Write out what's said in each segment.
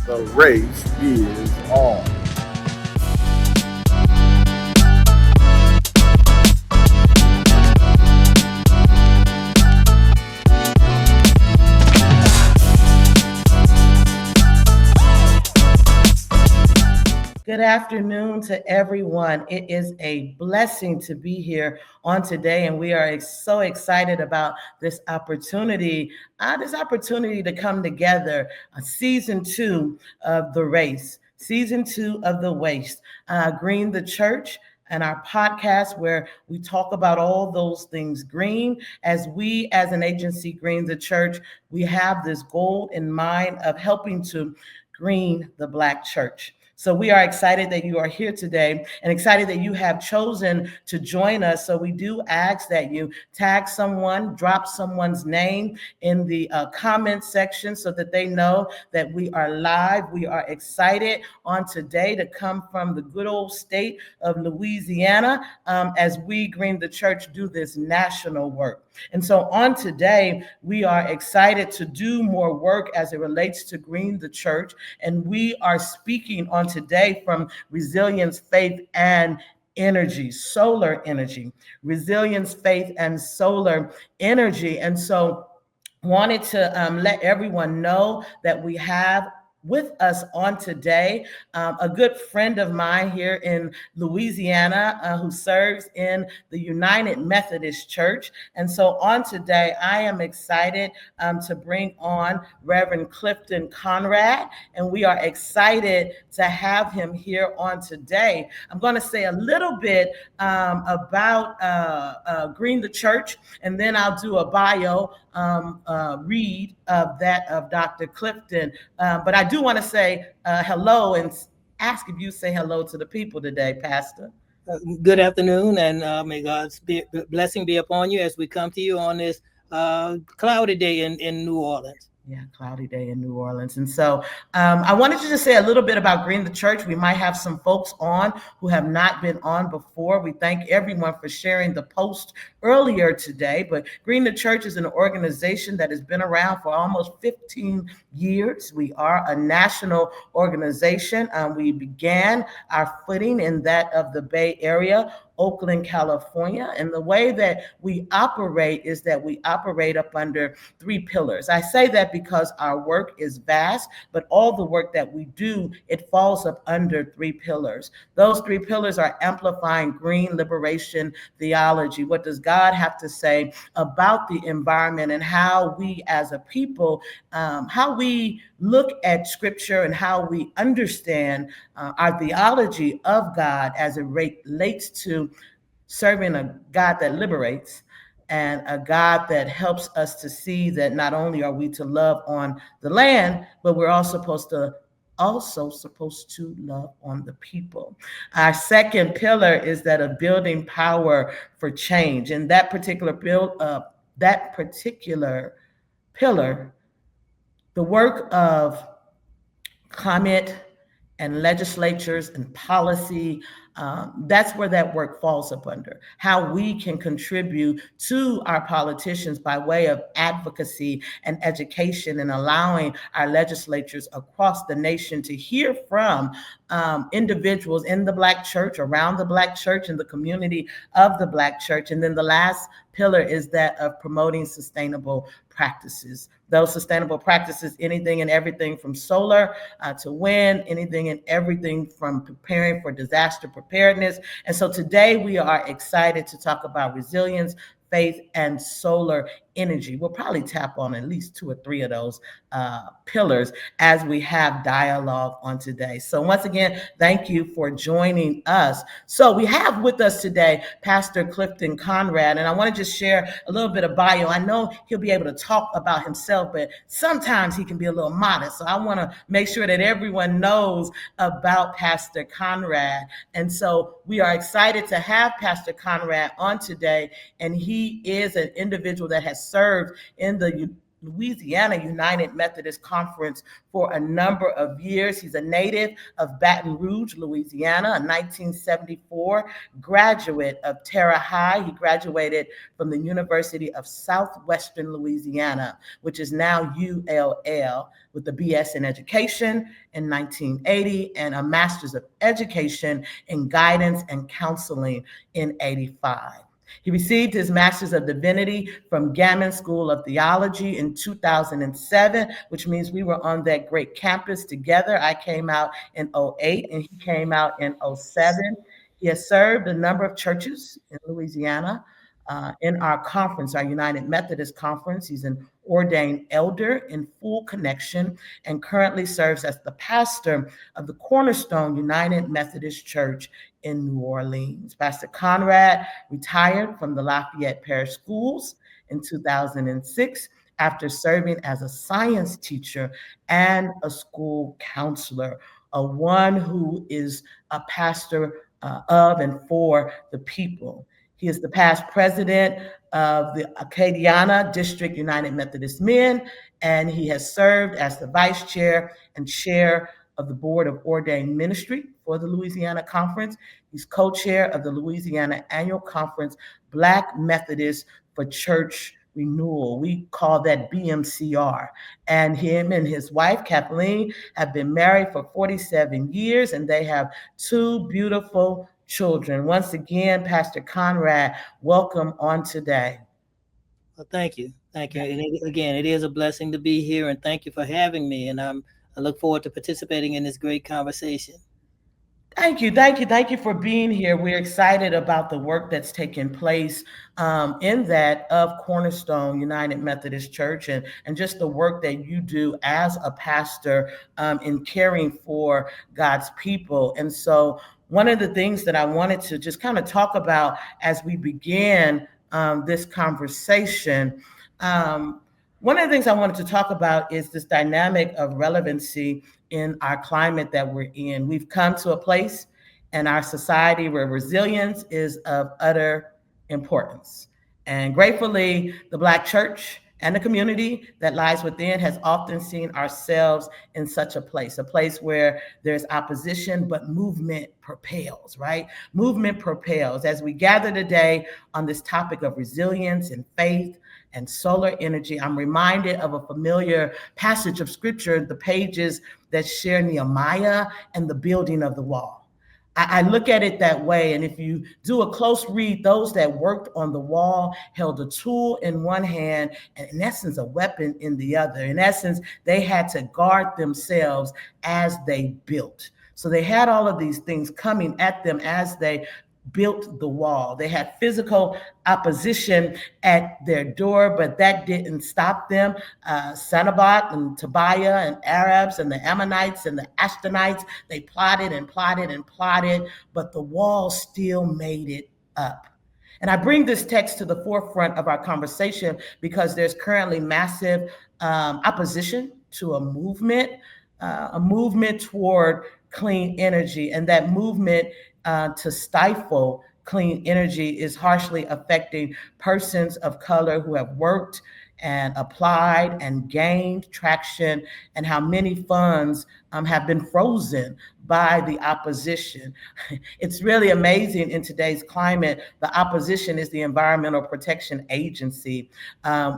The race is on. Good afternoon to everyone. It is a blessing to be here on today, and we are so excited about this opportunity to come together. Season 2 of the race, season 2 of the waste, Green the Church. And our podcast where we talk about all those things green. As we, as an agency, Green the Church, we have this goal in mind of helping to green the Black church. So we are excited that you are here today and excited that you have chosen to join us. So we do ask that you tag someone, drop someone's name in the comment section so that they know that we are live. We are excited on today to come from the good old state of Louisiana as we, Green the Church, do this national work. And so on today, we are excited to do more work as it relates to Green the Church. And we are speaking on today from resilience, faith, and energy, solar energy, resilience, faith, and solar energy. And so wanted to let everyone know that we have with us on today a good friend of mine here in Louisiana who serves in the United Methodist Church. And so on today, I am excited to bring on Reverend Clifton Conrad, and we are excited to have him here on today. I'm going to say a little bit about Green the Church, and then I'll do a bio read of that of Dr. Clifton. But I do want to say hello and ask if you say hello to the people today, Pastor. Good afternoon, and may God's blessing be upon you as we come to you on this cloudy day in New Orleans. Yeah, cloudy day in New Orleans. And so I wanted to just say a little bit about Green the Church. We might have some folks on who have not been on before. We thank everyone for sharing the post earlier today. But Green the Church is an organization that has been around for almost 15 years. We are a national organization. We began our footing in that of the Bay Area, Oakland, California. And the way that we operate is that we operate up under 3 pillars. I say that because our work is vast, but all the work that we do, it falls up under 3 pillars. Those 3 pillars are amplifying green liberation theology. What does God have to say about the environment and how we as a people, how we look at scripture and how we understand our theology of God as it relates to serving a God that liberates and a God that helps us to see that not only are we to love on the land, but we're also supposed to love on the people. Our second pillar is that of building power for change. And that particular pillar, the work of climate and legislatures and policy, that's where that work falls up under. How we can contribute to our politicians by way of advocacy and education and allowing our legislatures across the nation to hear from individuals in the Black church, around the Black church, in the community of the Black church. And then the last pillar is that of promoting sustainable practices. Those sustainable practices, anything and everything from solar to wind, anything and everything from preparing for disaster preparedness. And so today we are excited to talk about resilience, faith, and solar energy. We'll probably tap on at least 2 or 3 of those pillars as we have dialogue on today. So once again, thank you for joining us. So we have with us today Pastor Clifton Conrad, and I want to just share a little bit of bio. I know he'll be able to talk about himself, but sometimes he can be a little modest. So I want to make sure that everyone knows about Pastor Conrad. And so we are excited to have Pastor Conrad on today, and he is an individual that has served in the Louisiana United Methodist Conference for a number of years. He's a native of Baton Rouge, Louisiana, a 1974 graduate of Terre High. He graduated from the University of Southwestern Louisiana, which is now ULL, with a BS in Education in 1980 and a Master's of Education in Guidance and Counseling in 85. He received his Master's of Divinity from Gammon School of Theology in 2007, which means we were on that great campus together. I came out in 08 and he came out in 07. He has served a number of churches in Louisiana. In our conference, our United Methodist Conference, he's an ordained elder in full connection and currently serves as the pastor of the Cornerstone United Methodist Church in New Orleans. Pastor Conrad retired from the Lafayette Parish Schools in 2006 after serving as a science teacher and a school counselor, one who is a pastor of and for the people. He is the past president of the Acadiana District United Methodist Men, and he has served as the vice chair and chair of the Board of Ordained Ministry for the Louisiana Conference. He's co-chair of the Louisiana Annual Conference, Black Methodists for Church Renewal. We call that BMCR. And him and his wife, Kathleen, have been married for 47 years, and they have two beautiful children. Once again, Pastor Conrad, welcome on today. Well, thank you. Thank you. And again, it is a blessing to be here, and thank you for having me. And I look forward to participating in this great conversation. Thank you. Thank you. Thank you for being here. We're excited about the work that's taking place in that of Cornerstone United Methodist Church and just the work that you do as a pastor in caring for God's people. And so one of the things that I wanted to just kind of talk about as we began this conversation, one of the things I wanted to talk about is this dynamic of relevancy in our climate that we're in. We've come to a place in our society where resilience is of utter importance. And gratefully, the Black church and the community that lies within has often seen ourselves in such a place where there's opposition, but movement propels, right? Movement propels. As we gather today on this topic of resilience and faith and solar energy, I'm reminded of a familiar passage of scripture, the pages that share Nehemiah and the building of the wall. I look at it that way. And if you do a close read, those that worked on the wall held a tool in one hand and in essence, a weapon in the other. In essence, they had to guard themselves as they built. So they had all of these things coming at them as they built the wall. They had physical opposition at their door, but that didn't stop them. Sanballat and Tobiah and Arabs and the Ammonites and the Ashtonites, they plotted and plotted and plotted, but the wall still made it up. And I bring this text to the forefront of our conversation because there's currently massive opposition to a movement toward clean energy, and that movement to stifle clean energy is harshly affecting persons of color who have worked and applied and gained traction, and how many funds have been frozen by the opposition. It's really amazing in today's climate. The opposition is the Environmental Protection Agency,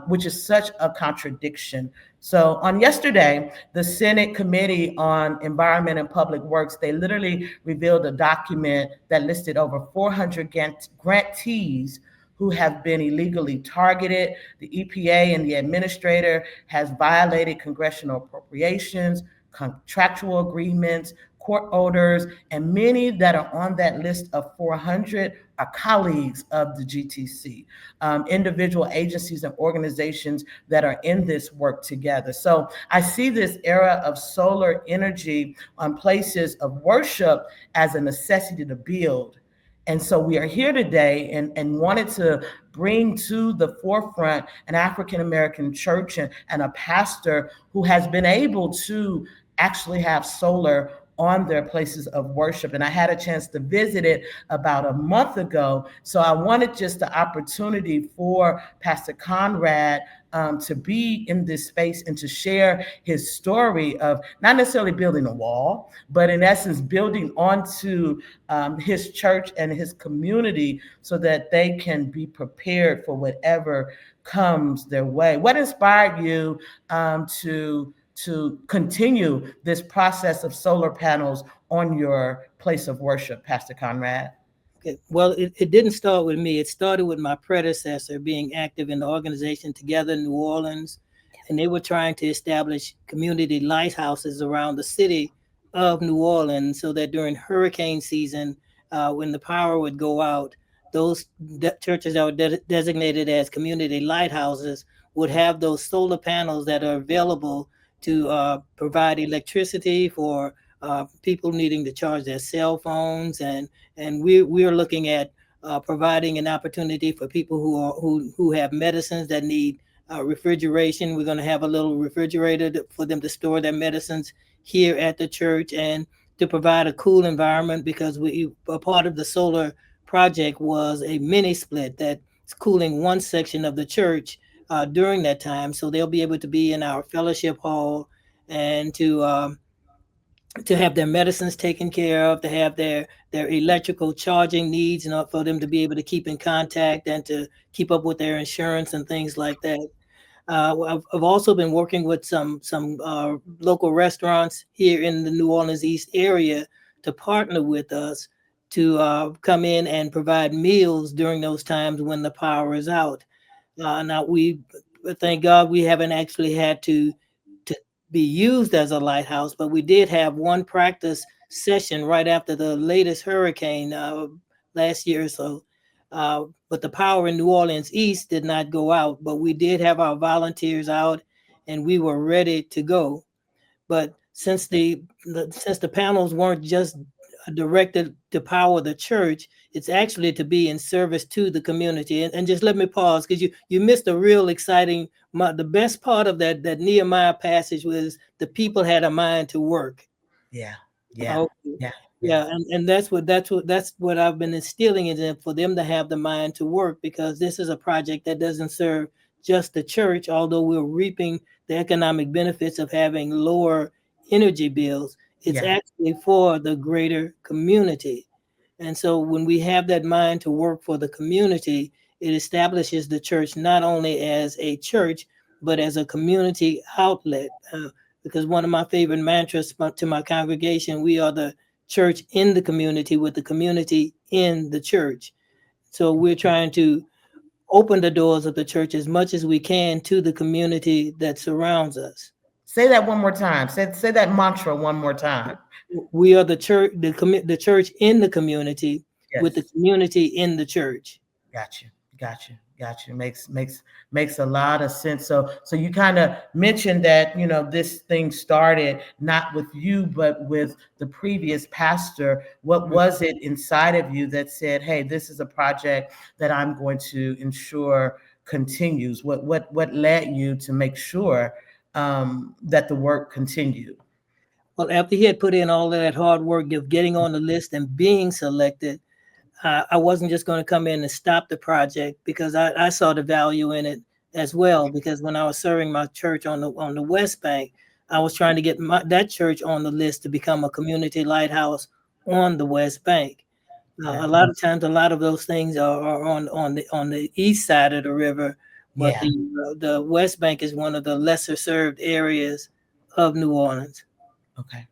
which is such a contradiction. So on yesterday, the Senate Committee on Environment and Public Works, they literally revealed a document that listed over 400 grantees who have been illegally targeted. The EPA and the administrator has violated congressional appropriations, contractual agreements, court orders, and many that are on that list of 400 are colleagues of the GTC, individual agencies and organizations that are in this work together. So I see this era of solar energy on places of worship as a necessity to build. And so we are here today and wanted to bring to the forefront an African-American church and a pastor who has been able to actually have solar on their places of worship. And I had a chance to visit it about a month ago. So I wanted just the opportunity for Pastor Conrad to be in this space and to share his story of not necessarily building a wall, but in essence, building onto his church and his community so that they can be prepared for whatever comes their way. What inspired you to continue this process of solar panels on your place of worship, Pastor Conrad? Okay. Well, it didn't start with me. It started with my predecessor being active in the organization Together New Orleans. And they were trying to establish community lighthouses around the city of New Orleans so that during hurricane season, when the power would go out, those churches that were designated as community lighthouses would have those solar panels that are available to provide electricity for people needing to charge their cell phones, and we're looking at providing an opportunity for people who have medicines that need refrigeration. We're going to have a little refrigerator for them to store their medicines here at the church, and to provide a cool environment, because a part of the solar project was a mini split that's cooling one section of the church during that time. So they'll be able to be in our fellowship hall and to have their medicines taken care of, to have their electrical charging needs, for them to be able to keep in contact and to keep up with their insurance and things like that. I've also been working with some local restaurants here in the New Orleans East area to partner with us to come in and provide meals during those times when the power is out. Now thank God, we haven't actually had to be used as a lighthouse, but we did have one practice session right after the latest hurricane last year or so. But the power in New Orleans East did not go out, but we did have our volunteers out and we were ready to go. But since the panels weren't just directed to power the church, it's actually to be in service to the community. And just let me pause, because you missed a real exciting. The best part of that Nehemiah passage was the people had a mind to work. Yeah. Yeah, and that's what I've been instilling in them, for them to have the mind to work, because this is a project that doesn't serve just the church, although we're reaping the economic benefits of having lower energy bills. It's actually for the greater community. And so when we have that mind to work for the community, it establishes the church not only as a church, but as a community outlet. Because one of my favorite mantras to my congregation, we are the church in the community with the community in the church. So we're trying to open the doors of the church as much as we can to the community that surrounds us. Say that one more time. Say that mantra one more time. We are the church, the church in the community with the community in the church. Gotcha. Makes a lot of sense. So you kind of mentioned that, this thing started not with you, but with the previous pastor. What was it inside of you that said, hey, this is a project that I'm going to ensure continues? What led you to make sure that the work continued? Well, after he had put in all of that hard work of getting on the list and being selected, I wasn't just going to come in and stop the project, because I saw the value in it as well. Because when I was serving my church on the West Bank, I was trying to get that church on the list to become a community lighthouse on the West Bank. A lot of times, a lot of those things are on the east side of the river, but the West Bank is one of the lesser served areas of New Orleans. Okay.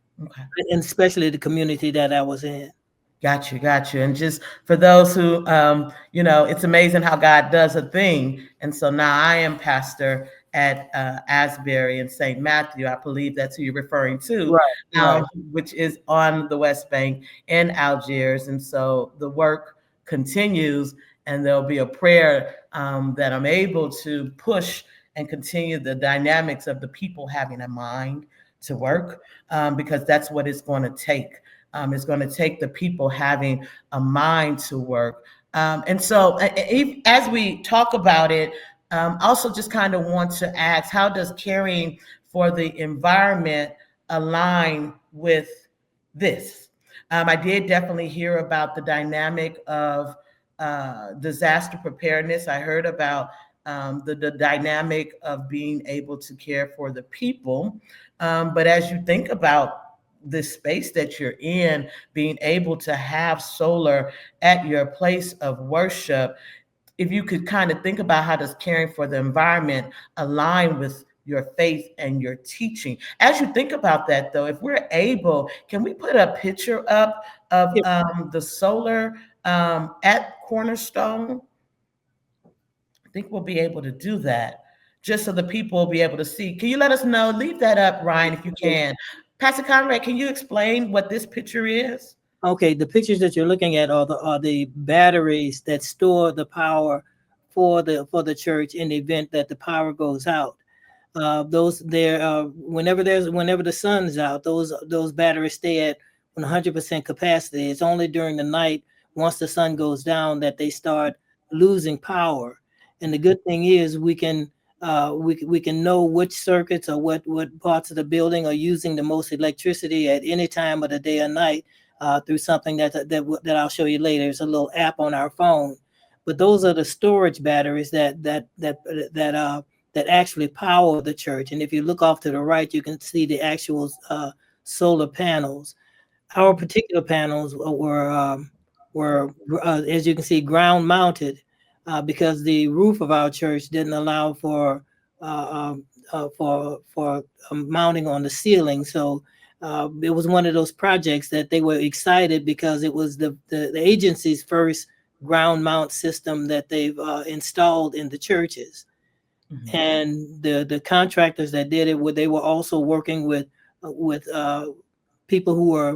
And especially the community that I was in. Got you. And just for those who, it's amazing how God does a thing. And so now I am pastor at Asbury in St. Matthew. I believe that's who you're referring to, right. Which is on the West Bank in Algiers. And so the work continues, and there'll be a prayer that I'm able to push and continue the dynamics of the people having a mind to work, because that's what it's going to take. It's going to take the people having a mind to work. And so as we talk about it, also just kind of want to ask, how does caring for the environment align with this? I did definitely hear about the dynamic of disaster preparedness. I heard about the dynamic of being able to care for the people. But as you think about this space that you're in, being able to have solar at your place of worship, if you could kind of think about how does caring for the environment align with your faith and your teaching. As you think about that, though, if we're able, can we put a picture up of Yeah. the solar at Cornerstone? I think we'll be able to do that just so the people will be able to see. Can you let us know? Leave that up, Ryan, if you can. Pastor Conrad, can you explain what this picture is? Okay, the pictures that you're looking at are the batteries that store the power for the church in the event that the power goes out. Those there whenever the sun's out, those batteries stay at 100% capacity. It's only during the night, once the sun goes down, that they start losing power. And the good thing is we can know which circuits or what parts of the building are using the most electricity at any time of the day or night, through something that I'll show you later. It's a little app on our phone. But those are the storage batteries that actually power the church. And if you look off to the right, you can see the actual solar panels. Our particular panels were as you can see, ground mounted, because the roof of our church didn't allow for mounting on the ceiling. So it was one of those projects that they were excited because it was the agency's first ground mount system that they've installed in the churches. Mm-hmm. And the contractors that did it, they were also working with people who were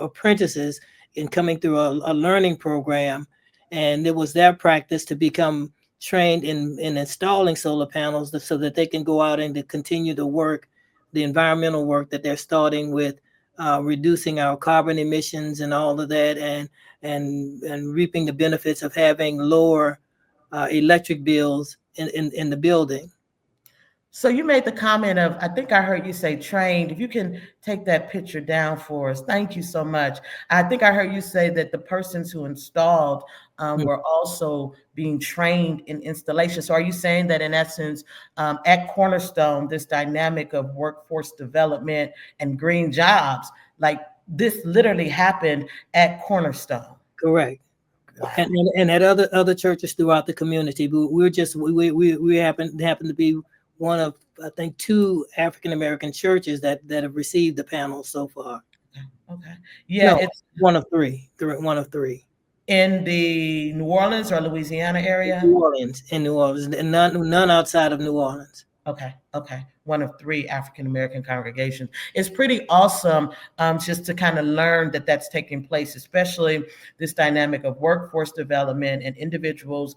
apprentices in coming through a learning program, and it was their practice to become trained in installing solar panels so that they can go out and to continue the work, the environmental work that they're starting with, reducing our carbon emissions and all of that, and reaping the benefits of having lower electric bills in the building. So you made the comment of, I think I heard you say trained. If you can take that picture down for us. Thank you so much. I think I heard you say that the persons who installed were also being trained in installation. So are you saying that in essence, at Cornerstone, this dynamic of workforce development and green jobs, like this literally happened at Cornerstone? Correct. Wow. And at other churches throughout the community, but we happen to be one of, I think, 2 African American churches that have received the panels so far. Okay. Yeah, no, it's one of three. In the New Orleans or Louisiana area? In New Orleans, and none outside of New Orleans. Okay. One of 3 African American congregations. It's pretty awesome just to kind of learn that that's taking place, especially this dynamic of workforce development and individuals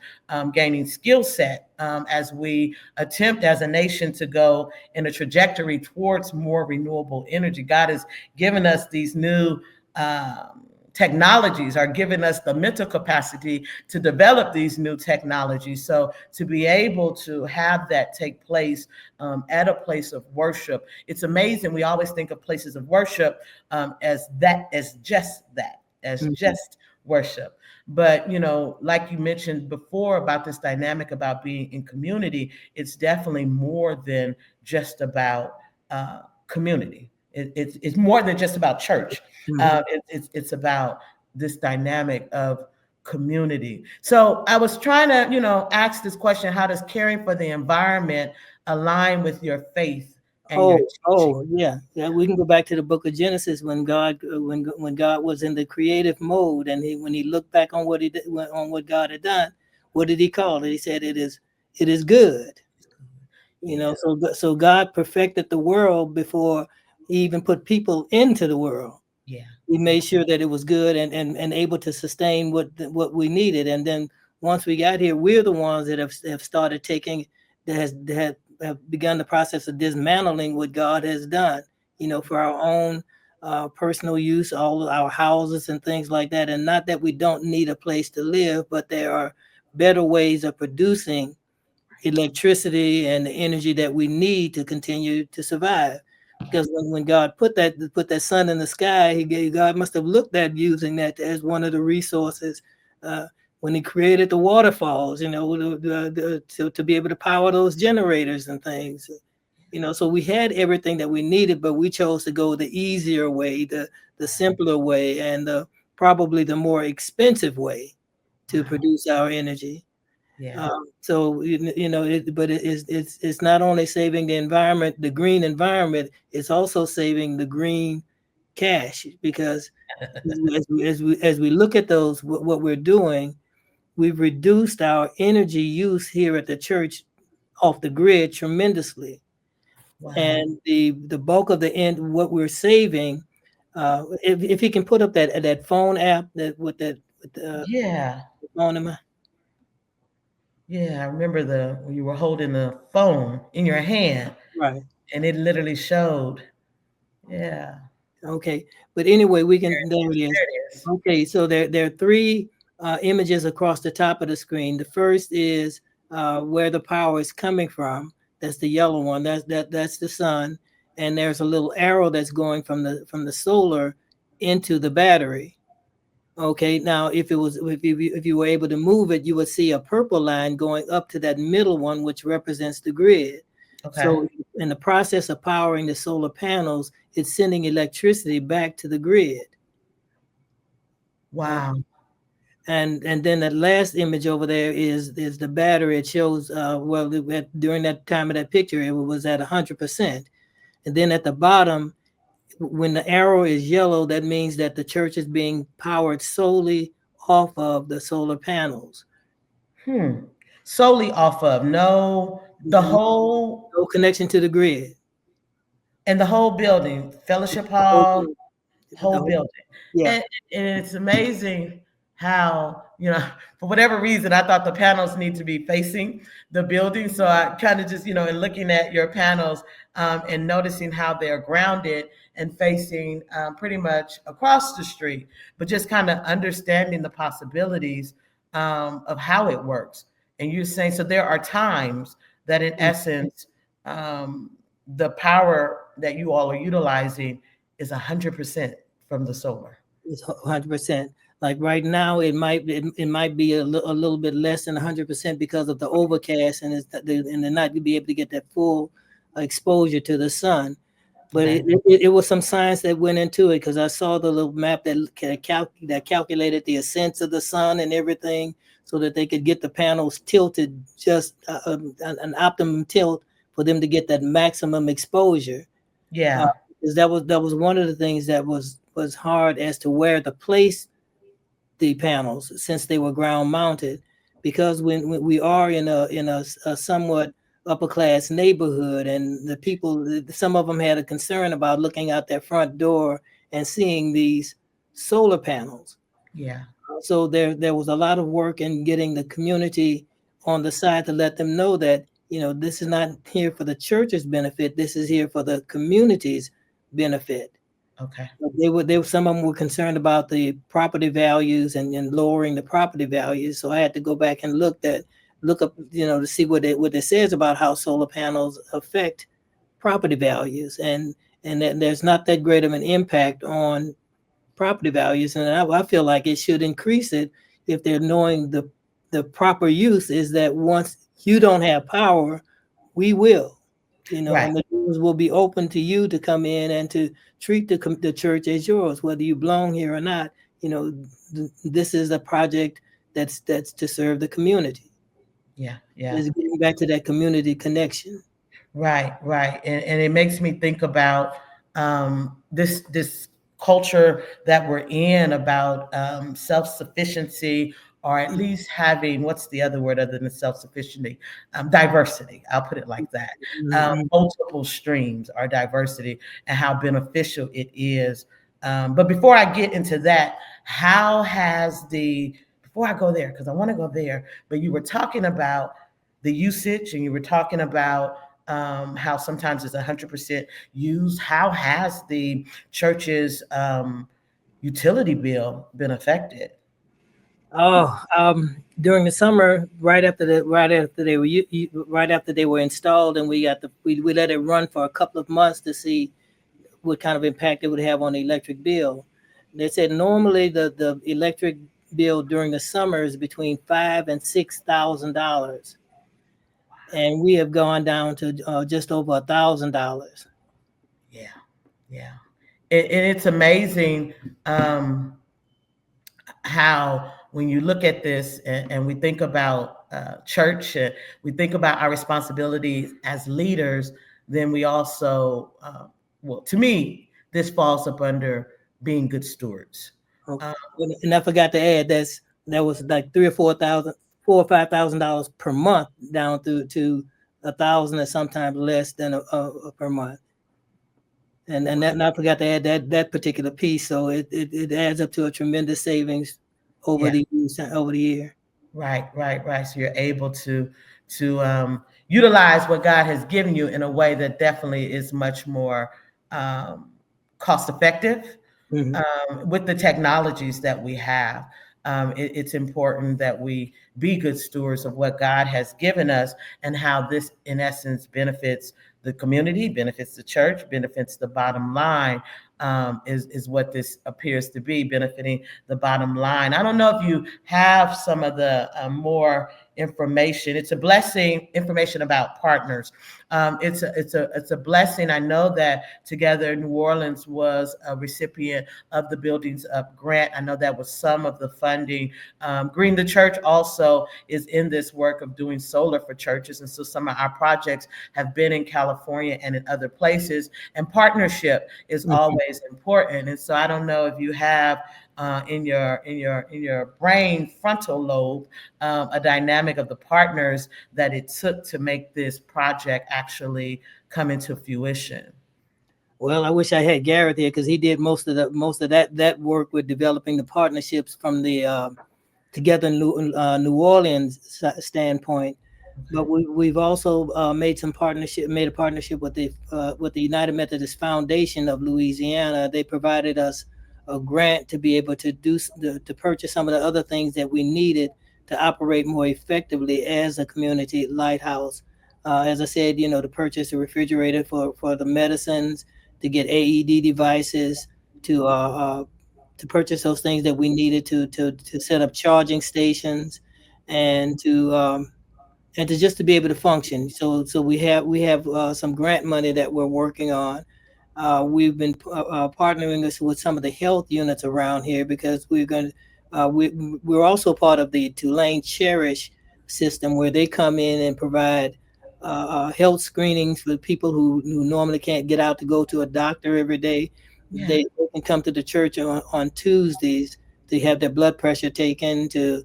gaining skill set as we attempt as a nation to go in a trajectory towards more renewable energy. God has given us these new technologies, are giving us the mental capacity to develop these new technologies. So to be able to have that take place at a place of worship, it's amazing. We always think of places of worship as just worship. But, like you mentioned before about this dynamic about being in community, it's definitely more than just about community. It's more than just about church. It's about this dynamic of community. So I was trying to, ask this question: how does caring for the environment align with your faith and your teaching? Yeah. We can go back to the Book of Genesis when God was in the creative mode, and when he looked back on what he did, on what God had done. What did he call it? He said, "It is good." So God perfected the world before he even put people into the world. Yeah, he made sure that it was good and able to sustain what we needed. And then once we got here, we're the ones that have started that have begun the process of dismantling what God has done, for our own personal use, all of our houses and things like that. And not that we don't need a place to live, but there are better ways of producing electricity and the energy that we need to continue to survive. Because when God put that sun in the sky, God must have looked at using that as one of the resources when he created the waterfalls, to be able to power those generators and things. So we had everything that we needed, but we chose to go the easier way, the simpler way, and probably the more expensive way to produce our energy. Yeah. But it's not only saving the environment, the green environment, it's also saving the green cash, because as we look at those, what we're doing, we've reduced our energy use here at the church off the grid tremendously. Wow. And the bulk of the end, what we're saving, if you can put up that phone app Yeah. phone in my, Yeah. I remember when you were holding the phone in your hand right. and it literally showed. Yeah. Okay, but anyway, there it is. There it is. Okay, so there are three images across the top of the screen. The first is where the power is coming from. That's the yellow one. That's the sun, and there's a little arrow that's going from the solar into the battery. Okay, now if you were able to move it, you would see a purple line going up to that middle one, which represents the grid. Okay. So in the process of powering the solar panels, it's sending electricity back to the grid. Wow. And then that last image over there is the battery. It shows during that time of that picture, it was at 100%. And then at the bottom, when the arrow is yellow, that means that the church is being powered solely off of the solar panels. Solely off of the whole, no connection to the grid. and the whole building, fellowship hall, whole building. Yeah. And it's amazing how, for whatever reason, I thought the panels need to be facing the building. So I kind of just, in looking at your panels and noticing how they're grounded and facing pretty much across the street, but just kind of understanding the possibilities of how it works. And you're saying, so there are times that in essence, the power that you all are utilizing is 100% from the solar. It's 100%. Like right now, it might be a little bit less than 100% because of the overcast, and they're not going to be able to get that full exposure to the sun. But Okay. it was some science that went into it, because I saw the little map that calculated the ascents of the sun and everything, so that they could get the panels tilted just an optimum tilt for them to get that maximum exposure. Yeah. Because that was one of the things that was hard as to where to place the panels, since they were ground mounted, because when we are in a somewhat upper class neighborhood, and the people, some of them had a concern about looking out their front door and seeing these solar panels. Yeah. So there was a lot of work in getting the community on the side to let them know that, this is not here for the church's benefit. This is here for the community's benefit. Okay. Some of them were concerned about the property values and lowering the property values. So I had to go back and look up, to see what it says about how solar panels affect property values, and that there's not that great of an impact on property values. And I feel like it should increase it if they're knowing the proper use is that once you don't have power, we will. Right. And the doors will be open to you to come in and to treat the church as yours, whether you belong here or not. This is a project that's to serve the community. Yeah. Yeah. It's getting back to that community connection. Right. Right. And it makes me think about this culture that we're in about self-sufficiency, or at least having, what's the other word other than self-sufficiency? Diversity. I'll put it like that. Multiple streams are diversity, and how beneficial it is. But before I get into that, before I go there, because I want to go there, but you were talking about the usage, and you were talking about how sometimes it's 100% used. How has the church's utility bill been affected? During the summer, right after they were installed, and we let it run for a couple of months to see what kind of impact it would have on the electric bill. They said normally the electric bill during the summers between $5,000 and $6,000, and we have gone down to just over $1,000. Yeah, yeah. And it's amazing how when you look at this and we think about church, we think about our responsibilities as leaders, then we also, well, to me, this falls up under being good stewards. Okay. Um, And I forgot to add that was like $4,000 or $5,000 per month, down to 1,000 or sometimes less than per month. And I forgot to add that particular piece. So it adds up to a tremendous savings over yeah. the year. Right. So you're able to utilize what God has given you in a way that definitely is much more um, cost effective Mm-hmm. with the technologies that we have. It's important that we be good stewards of what God has given us and how this, in essence, benefits the community, benefits the church, benefits the bottom line. Is what this appears to be, benefiting the bottom line. I don't know if you have some of the more information. It's a blessing, information about partners. It's a blessing. I know that Together New Orleans was a recipient of the Buildings Up grant. I know that was some of the funding. Green the Church also is in this work of doing solar for churches, and so some of our projects have been in California and in other places. And partnership is Mm-hmm. always important. And so I don't know if you have in your brain frontal lobe a dynamic of the partners that it took to make this project actually come into fruition. Well, I wish I had Gareth here, because he did most of that work with developing the partnerships from the Together New Orleans standpoint. But we've also made a partnership with the United Methodist Foundation of Louisiana. They provided us a grant to be able to to purchase some of the other things that we needed to operate more effectively as a community lighthouse. As I said, to purchase a refrigerator for the medicines, to get AED devices, to purchase those things that we needed to set up charging stations, and to just to be able to function. So we have some grant money that we're working on. We've been partnering us with some of the health units around here, because we're also part of the Tulane Cherish system, where they come in and provide health screenings for people who normally can't get out to go to a doctor every day. Yeah, They can come to the church on Tuesdays to have their blood pressure taken, to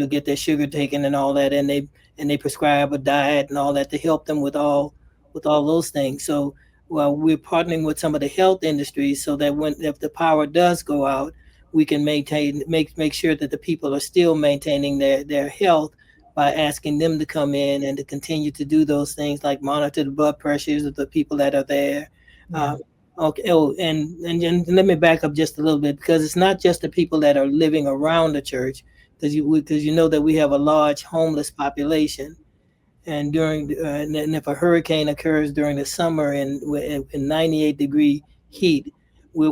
get their sugar taken and all that, and they prescribe a diet and all that to help them with all those things. So, well, we're partnering with some of the health industries, so that if the power does go out, we can make sure that the people are still maintaining their health, by asking them to come in and to continue to do those things, like monitor the blood pressures of the people that are there. yeah, Uh, okay. Oh, and let me back up just a little bit, because it's not just the people that are living around the church, because you know that we have a large homeless population. And and if a hurricane occurs during the summer in 98-degree heat, we're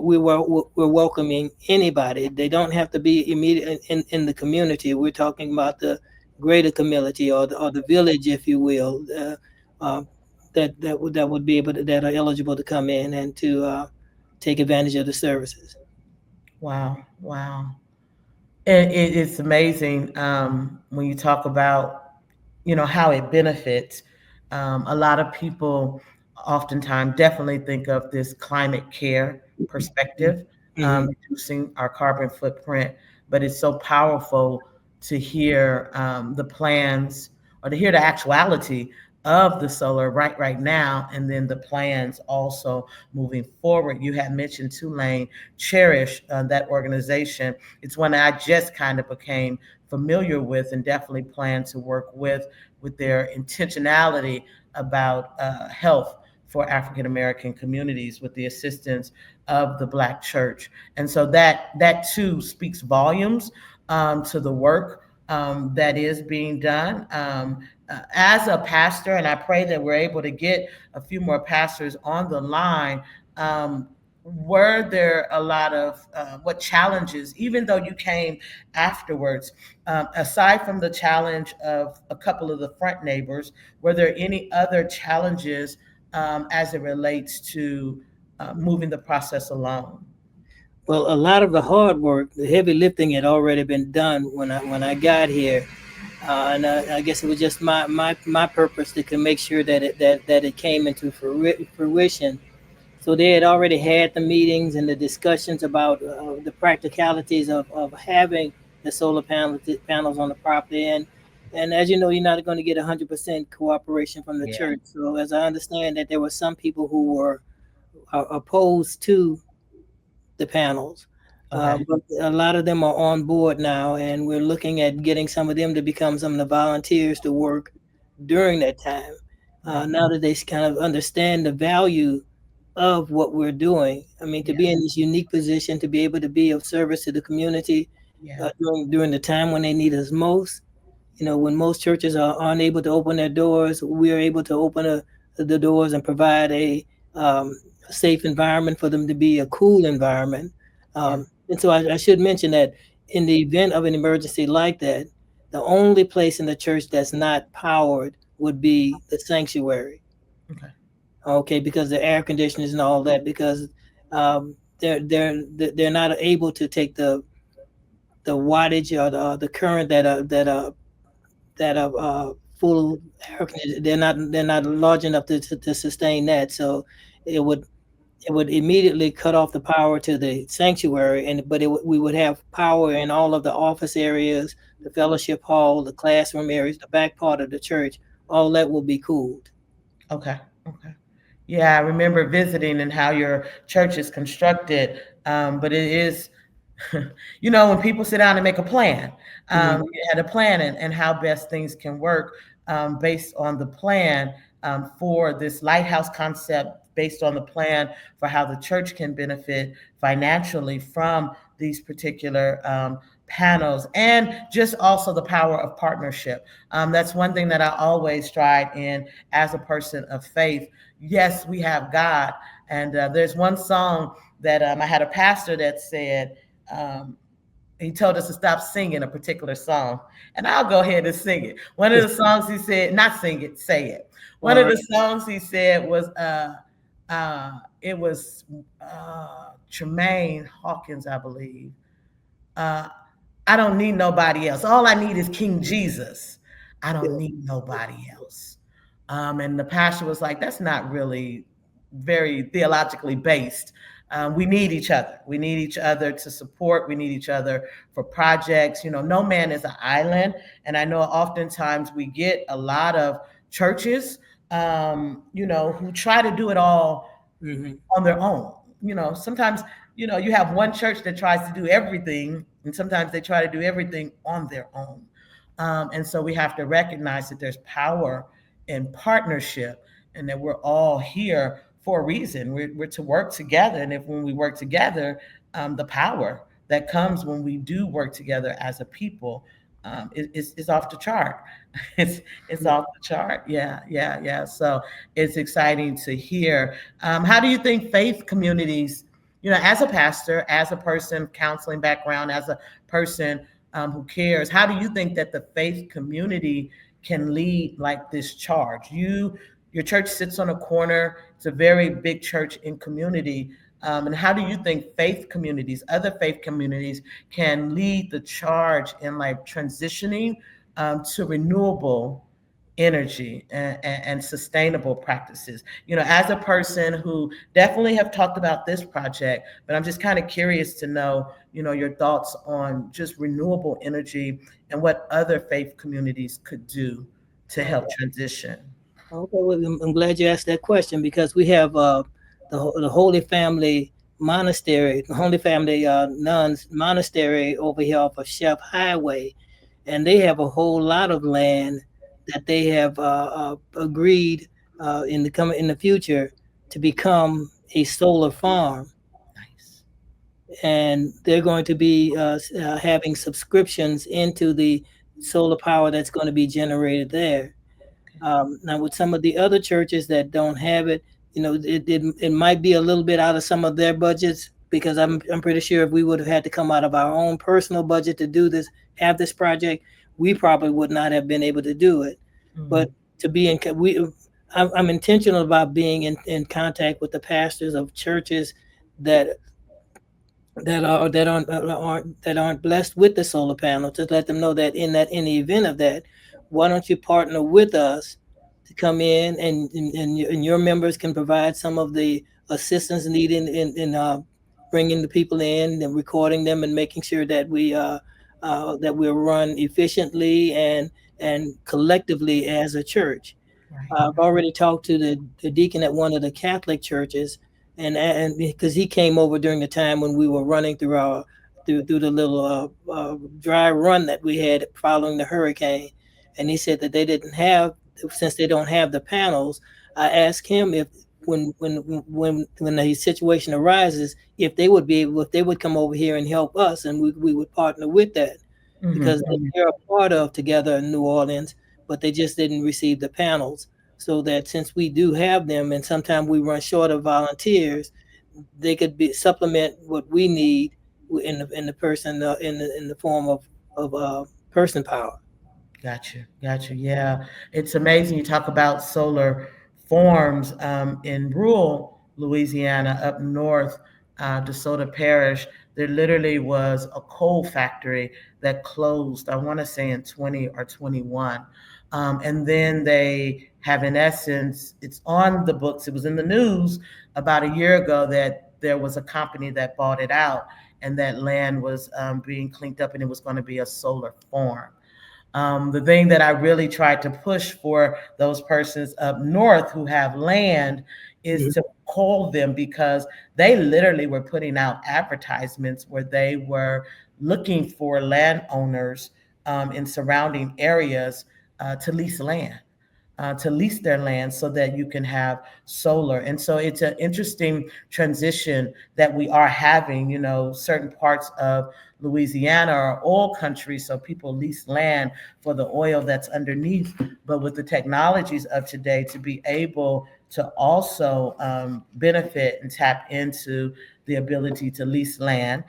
welcoming anybody. They don't have to be immediate in the community. We're talking about the greater community, or the village, if you will, uh, that would be that are eligible to come in and to take advantage of the services. wow. And it's amazing when you talk about how it benefits. A lot of people oftentimes definitely think of this climate care perspective, Mm-hmm. reducing our carbon footprint, but it's so powerful to hear the plans, or to hear the actuality of the solar right now, and then the plans also moving forward. You had mentioned Tulane Cherish, that organization. It's one I just kind of became familiar with, and definitely plan to work with their intentionality about health for African American communities, with the assistance of the Black Church. And so that too speaks volumes to the work that is being done. As a pastor, and I pray that we're able to get a few more pastors on the line. were there a lot of what challenges, even though you came afterwards, aside from the challenge of a couple of the front neighbors, were there any other challenges as it relates to moving the process along? Well, a lot of the hard work, the heavy lifting had already been done when I got here. And I guess it was just my purpose to make sure that it came into fruition. So they had already had the meetings and the discussions about the practicalities of having the panels on the property. And as you know, you're not going to get 100% cooperation from the Yeah. church. So as I understand that there were some people who were opposed to the panels. Okay. But a lot of them are on board now, and we're looking at getting some of them to become some of the volunteers to work during that time. Right. Now that they kind of understand the value of what we're doing. I mean, to Yeah. be in this unique position, to be able to be of service to the community Yeah. during the time when they need us most. When most churches are unable to open their doors, we are able to open the doors and provide um, a safe environment for them to be a cool environment. Yeah. And so I should mention that in the event of an emergency like that, the only place in the church that's not powered would be the sanctuary. Okay. Okay, because the air conditioners and all that, because they're not able to take the wattage or the current that are full air conditioners. They're not large enough to sustain that. So it would it would immediately cut off the power to the sanctuary, we would have power in all of the office areas, the fellowship hall, the classroom areas, the back part of the church. All that will be cooled. Okay. Okay. Yeah, I remember visiting and how your church is constructed. But it is, when people sit down and make a plan, Mhm. you had a plan and how best things can work based on the plan for this lighthouse concept, based on the plan for how the church can benefit financially from these particular panels, and just also the power of partnership. That's one thing that I always strive in as a person of faith. Yes, we have God. And there's one song that I had a pastor that said, he told us to stop singing a particular song. And I'll go ahead and sing it. One of the songs he said, not sing it, say it. One All of right. the songs he said was, it was Tremaine Hawkins, I believe. Uh, I don't need nobody else. All I need is King Jesus. I don't Yeah. need nobody else. And the pastor was like, that's not really very theologically based. We need each other. We need each other to support. We need each other for projects. No man is an island. And I know oftentimes we get a lot of churches, who try to do it all Hmm. on their own. Sometimes, you have one church that tries to do everything, and sometimes they try to do everything on their own. And so we have to recognize that there's power in partnership, and that we're all here for a reason. We're to work together. And if when we work together, the power that comes when we do work together as a people is off the chart. It's Yeah. off the chart. Yeah, yeah, yeah. So it's exciting to hear. How do you think faith communities, as a pastor, as a person counseling background, as a person who cares, how do you think that the faith community can lead like this charge? Your church sits on a corner. It's a very big church in community. And how do you think faith communities, other faith communities, can lead the charge in like transitioning to renewable energy and sustainable practices? As a person who definitely have talked about this project, but I'm just kind of curious to know, your thoughts on just renewable energy and what other faith communities could do to help transition. Okay, well, I'm glad you asked that question because we have the Holy Family Monastery, the Holy Family Nuns Monastery over here off of Chef Highway, and they have a whole lot of land that they have agreed in the future to become a solar farm, Nice. and they're going to be having subscriptions into the solar power that's going to be generated there. Now, with some of the other churches that don't have it, it might be a little bit out of some of their budgets, because I'm pretty sure if we would have had to come out of our own personal budget to do this, have this project, we probably would not have been able to do it. But to be I'm intentional about being in contact with the pastors of churches that aren't blessed with the solar panel, to let them know that in the event of that, why don't you partner with us to come in, and your members can provide some of the assistance needed in bringing the people in and recording them and making sure that we're run efficiently and collectively as a church. I've already talked to the deacon at one of the Catholic churches, and because he came over during the time when we were running through the little dry run that we had following the hurricane, and he said that they didn't have, since they don't have the panels. I asked him if when the situation arises, if they would come over here and help us, and we would partner with that, because they're a part of Together in New Orleans, but they just didn't receive the panels. So that since we do have them, and sometimes we run short of volunteers, they could supplement what we need in the person in the form of person power. Gotcha. Yeah, it's amazing. You talk about solar farms in rural Louisiana up north, DeSoto Parish. There literally was a coal factory that closed, I want to say in 20 or 21. And then they have, in essence, it's on the books. It was in the news about a year ago that there was a company that bought it out, and that land was being cleaned up, and it was going to be a solar farm. The thing that I really tried to push for those persons up north who have land is to call them, because they literally were putting out advertisements where they were looking for landowners in surrounding areas to lease land. To lease their land so that you can have solar. And so it's an interesting transition that we are having. Certain parts of Louisiana are oil country, so people lease land for the oil that's underneath. But with the technologies of today, to be able to also benefit and tap into the ability to lease land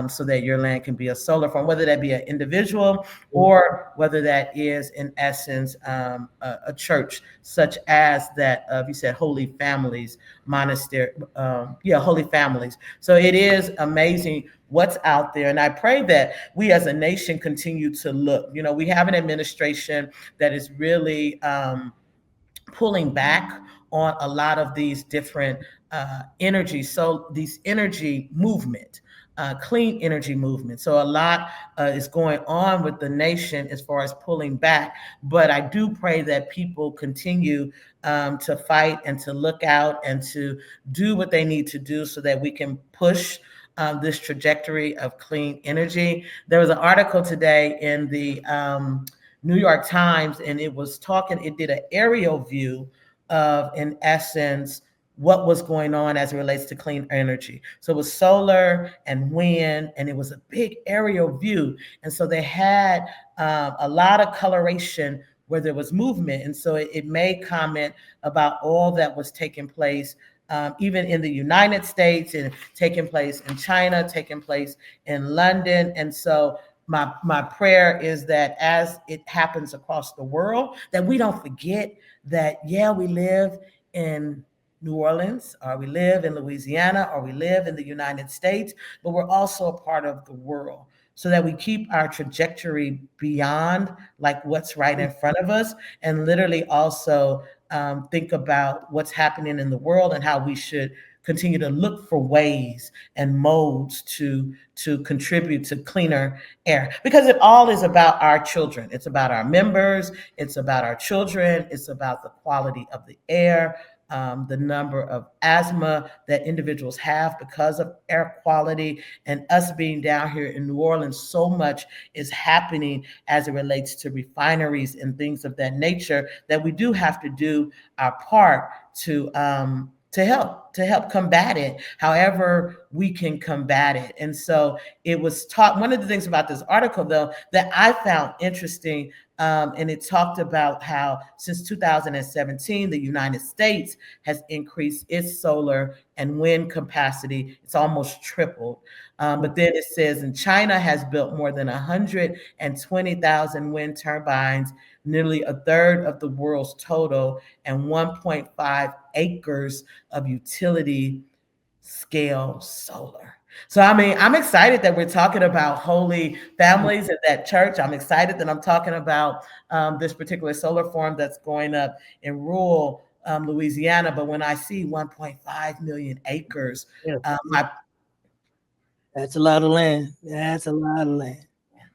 so that your land can be a solar farm, whether that be an individual or whether that is, in essence, a church, such as that of, you said, Holy Families Monastery. Holy Families. So it is amazing what's out there. And I pray that we as a nation continue to look. We have an administration that is really pulling back on a lot of these different energies. So these energy movement, clean energy movement. So a lot is going on with the nation as far as pulling back. But I do pray that people continue to fight and to look out and to do what they need to do so that we can push this trajectory of clean energy. There was an article today in the New York Times, and it did an aerial view of, in essence, what was going on as it relates to clean energy. So it was solar and wind, and it was a big aerial view. And so they had a lot of coloration where there was movement. And so it made comment about all that was taking place, even in the United States, and taking place in China, taking place in London. And so my prayer is that as it happens across the world, that we don't forget that, we live in New Orleans, or we live in Louisiana, or we live in the United States, but we're also a part of the world, so that we keep our trajectory beyond like what's right in front of us, and literally also think about what's happening in the world and how we should continue to look for ways and modes to contribute to cleaner air, because it all is about our children. It's about our members. It's about our children. It's about the quality of the air, the number of asthma that individuals have because of air quality. And us being down here in New Orleans, so much is happening as it relates to refineries and things of that nature, that we do have to do our part to help combat it however we can combat it. And so it was taught. One of the things about this article, though, that I found interesting And it talked about how since 2017, the United States has increased its solar and wind capacity. It's almost tripled. But then it says, and China has built more than 120,000 wind turbines, nearly a third of the world's total, and 1.5 acres of utility scale solar. So, I mean, I'm excited that we're talking about holy families at that church. I'm excited that I'm talking about this particular solar farm that's going up in rural Louisiana. But when I see 1.5 million acres, Yeah. my That's a lot of land. That's a lot of land.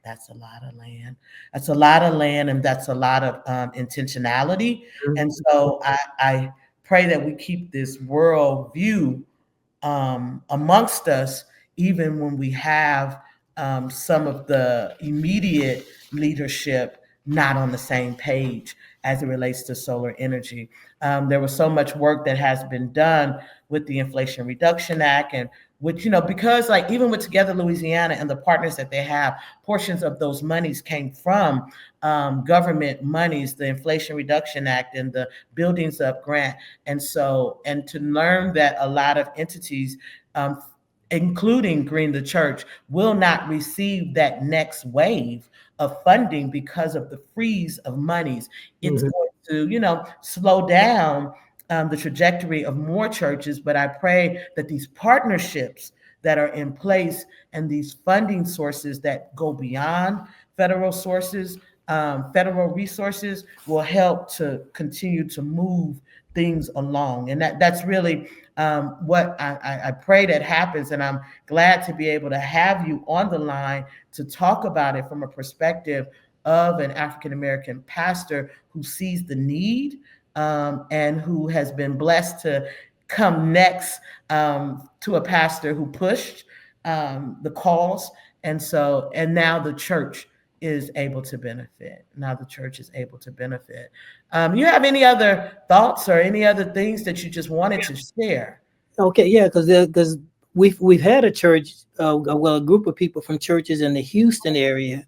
that's a lot of land. That's a lot of land, and that's a lot of intentionality. And so I pray that we keep this world view amongst us, even when we have some of the immediate leadership not on the same page as it relates to solar energy. There was so much work that has been done with the Inflation Reduction Act, and which, because like even with Together Louisiana and the partners that they have, portions of those monies came from government monies, the Inflation Reduction Act and the Buildings Up grant. And so, and to learn that a lot of entities, including Green the Church, will not receive that next wave of funding because of the freeze of monies. It's going to, slow down the trajectory of more churches. But I pray that these partnerships that are in place and these funding sources that go beyond federal sources, federal resources, will help to continue to move things along. And that's really what I pray that happens. And I'm glad to be able to have you on the line to talk about it from a perspective of an African American pastor who sees the need, and who has been blessed to come next to a pastor who pushed the cause. And so, and now the church is able to benefit. Now the church is able to benefit. You have any other thoughts or any other things that you just wanted to share? Okay, yeah, because we've had a church, a group of people from churches in the Houston area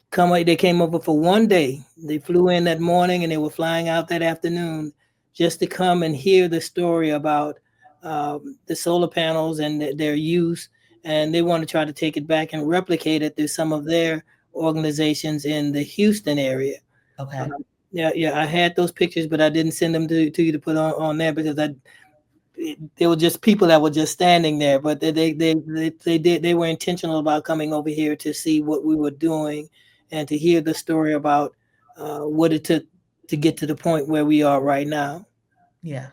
come. They came over for one day. They flew in that morning and they were flying out that afternoon just to come and hear the story about the solar panels and their use. And they want to try to take it back and replicate it through some of their organizations in the Houston area. Okay. Yeah, I had those pictures, but I didn't send them to you to put on there because they were just people that were just standing there. But they were intentional about coming over here to see what we were doing and to hear the story about what it took to get to the point where we are right now. Yeah.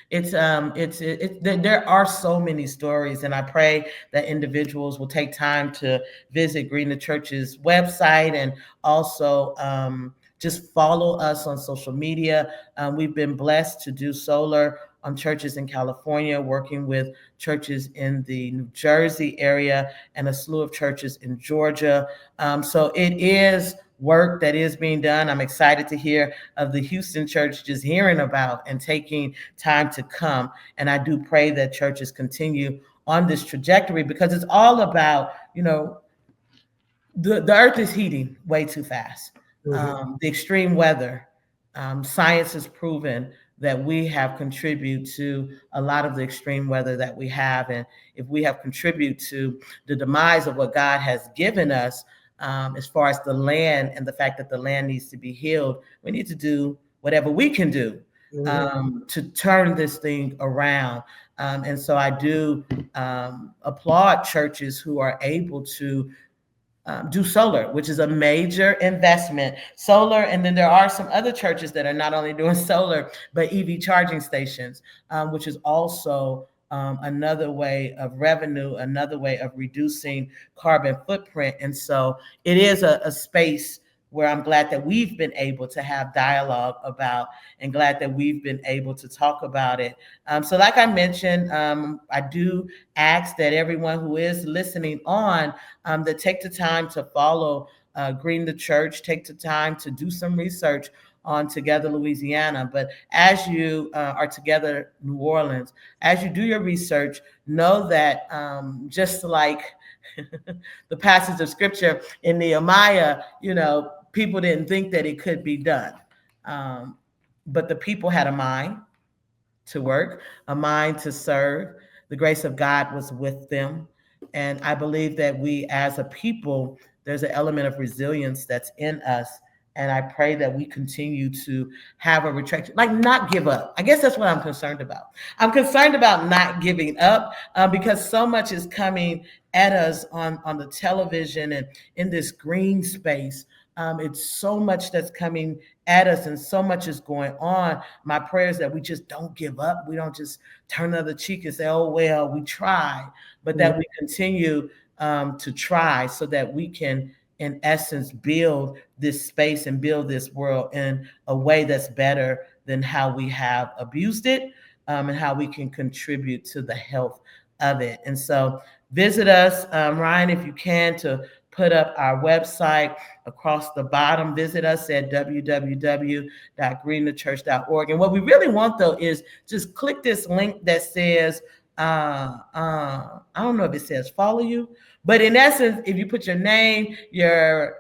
There are so many stories, and I pray that individuals will take time to visit Green the Church's website, and also just follow us on social media. We've been blessed to do solar on churches in California, working with churches in the New Jersey area and a slew of churches in Georgia. So it is work that is being done. I'm excited to hear of the Houston church, just hearing about and taking time to come. And I do pray that churches continue on this trajectory, because it's all about, the earth is heating way too fast. The extreme weather, science has proven that we have contributed to a lot of the extreme weather that we have. And if we have contributed to the demise of what God has given us, as far as the land and the fact that the land needs to be healed, we need to do whatever we can do to turn this thing around. And so I do applaud churches who are able to do solar, which is a major investment. Solar, and then there are some other churches that are not only doing solar, but EV charging stations, which is also another way of revenue, another way of reducing carbon footprint. And so it is a space where I'm glad that we've been able to have dialogue about, and glad that we've been able to talk about it. So like I mentioned, I do ask that everyone who is listening on, that take the time to follow Green the Church, take the time to do some research on Together Louisiana. But as you are Together New Orleans, as you do your research, know that just like the passage of scripture in Nehemiah, people didn't think that it could be done. But the people had a mind to work, a mind to serve. The grace of God was with them. And I believe that we as a people, there's an element of resilience that's in us. And I pray that we continue to have a retraction, like not give up. I guess that's what I'm concerned about. I'm concerned about not giving up because so much is coming at us on the television and in this green space. It's so much that's coming at us and so much is going on. My prayer is that we just don't give up. We don't just turn the other cheek and say, oh, well, we try, but that we continue to try so that we can, in essence, build this space and build this world in a way that's better than how we have abused it and how we can contribute to the health of it. And so visit us, Ryan, if you can, to put up our website across the bottom. Visit us at www.greenthechurch.org. And what we really want, though, is just click this link that says, I don't know if it says follow you, but in essence, if you put your name, your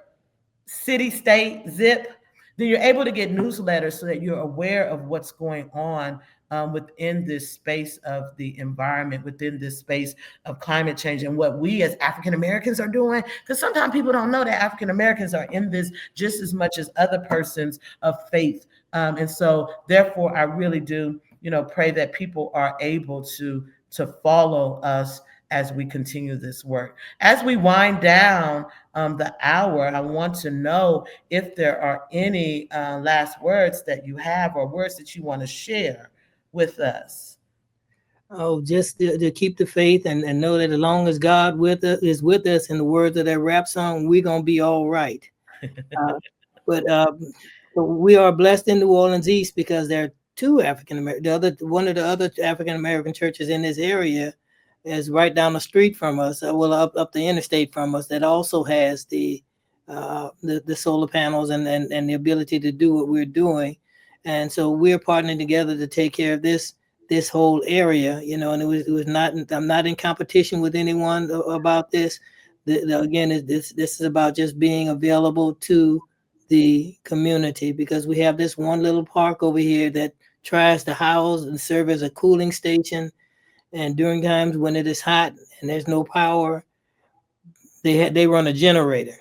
city, state, zip, then you're able to get newsletters so that you're aware of what's going on within this space of the environment, within this space of climate change, and what we as African Americans are doing. Because sometimes people don't know that African Americans are in this just as much as other persons of faith. And so therefore, I really do, pray that people are able to follow us as we continue this work. As we wind down the hour, I want to know if there are any last words that you have or words that you want to share with us. Oh, just to keep the faith and know that as long as God is with us, in the words of that rap song, we're going to be all right. But we are blessed in New Orleans East because there are two African American. One of the other African American churches in this area is right down the street from us, up the interstate from us, that also has the solar panels and the ability to do what we're doing. And so we're partnering together to take care of this whole area, and it was not, I'm not in competition with anyone about this. Again, this is about just being available to the community, because we have this one little park over here that tries to house and serve as a cooling station. And during times when it is hot and there's no power, they run a generator.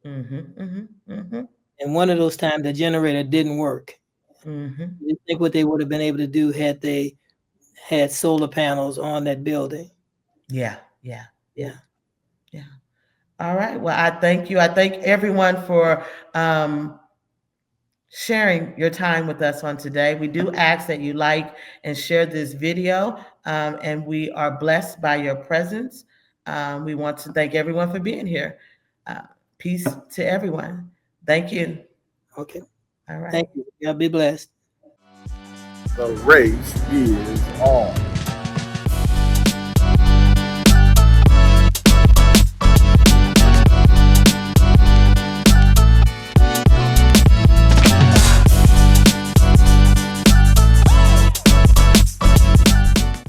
And one of those times the generator didn't work. You think what they would have been able to do had they had solar panels on that building. Yeah. All right. Well, I thank you. I thank everyone for sharing your time with us on today. We do ask that you like and share this video, and we are blessed by your presence. We want to thank everyone for being here. Peace to everyone. Thank you. Okay. All right. Thank you. God be blessed. The race is on.